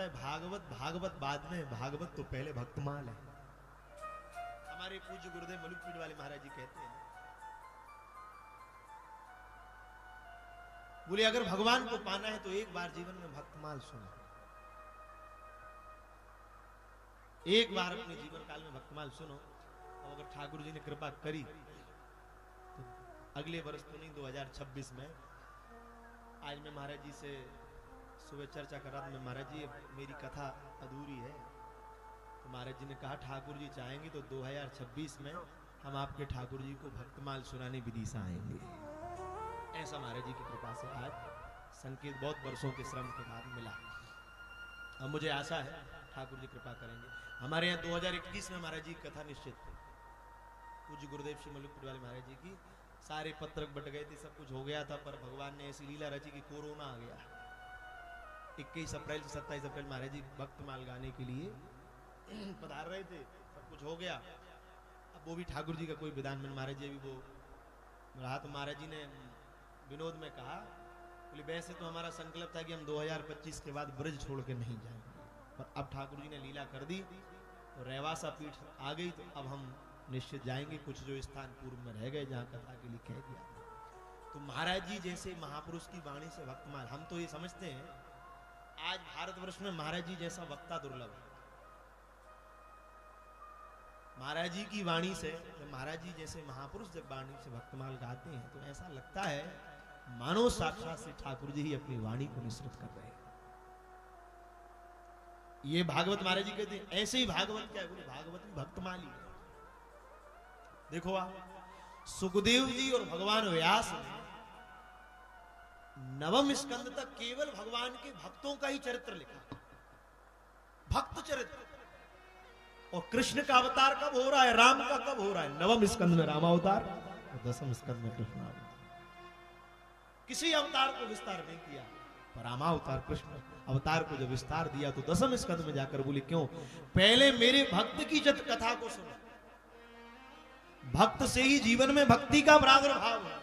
है भागवत भागवत बाद में, भागवत तो पहले भक्तमाल है। हमारे पूज्य गुरुदेव मलुकपीठ वाले महाराज जी कहते हैं, बोले अगर भगवान को पाना है तो एक बार जीवन में भक्तमाल सुनो, एक बार अपने जीवन काल में भक्तमाल सुनो। और अगर ठाकुर जी ने कृपा करी तो अगले वर्ष तो नहीं, 2026 में, आज मैं महाराज जी से सुबह चर्चा कर रहा था, मैं महाराज जी मेरी कथा अधूरी है, तो महाराज जी ने कहा ठाकुर जी चाहेंगे तो 2026 में हम आपके ठाकुर जी को भक्तमाल सुनाने विदिशा आएंगे। ऐसा महाराज जी की कृपा से आज संकेत बहुत वर्षों के श्रम के बाद मिला। अब मुझे आशा है ठाकुर जी कृपा करेंगे। हमारे यहाँ 2021 में महाराज जी की कथा निश्चित थी, पूज्य गुरुदेव श्री मलुकपीठ वाले महाराज जी की। सारे पत्रक बट गए थे, सब कुछ हो गया था, पर भगवान ने ऐसी लीला रची कि कोरोना आ गया। 21 अप्रैल से 27 अप्रैल महाराज जी भक्तमाल गाने के लिए पधार रहे थे, सब कुछ हो गया। अब वो भी ठाकुर जी का कोई विधान में महाराज जी अभी वो रहा, तो महाराज जी ने विनोद में कहा, बोले वैसे तो हमारा संकल्प था कि हम 2025 के बाद ब्रज छोड़ के नहीं जाएंगे, पर अब ठाकुर जी ने लीला कर दी तो रेवासा पीठ आ गई, तो अब हम निश्चित जाएंगे। कुछ जो स्थान पूर्व में रह गए जहाँ कथा के लिए कह दिया, तो महाराज जी जैसे महापुरुष की वाणी से भक्तमाल, हम तो ये समझते हैं आज भारतवर्ष में महाराज जी जैसा वक्ता दुर्लभ है। महाराज जी की वाणी से, महाराज जी जैसे महापुरुष जब वाणी से भक्तमाल गाते हैं तो ऐसा लगता है मानो साक्षात से ठाकुर जी ही अपनी वाणी को निसृत कर रहे हैं। ये भागवत महाराज जी कहते हैं, ऐसे ही भागवत क्या है, बोले भागवत भी भक्तमाल ही है। देखो आप, सुखदेव जी और भगवान व्यास ने 9वें स्कंद तक केवल भगवान के भक्तों का ही चरित्र लिखा, भक्त चरित्र। और कृष्ण का अवतार कब हो रहा है, राम का कब हो रहा है, 9वें स्कंद में रामावतार और 10वें स्कंद में कृष्ण अवतार। किसी अवतार को विस्तार नहीं किया, पर रामावतार कृष्ण अवतार को जब विस्तार दिया तो 10वें स्कंद में जाकर बोले क्यों, पहले मेरे भक्त की जब कथा को सुनो, भक्त से ही जीवन में भक्ति का प्रादुर्भाव है।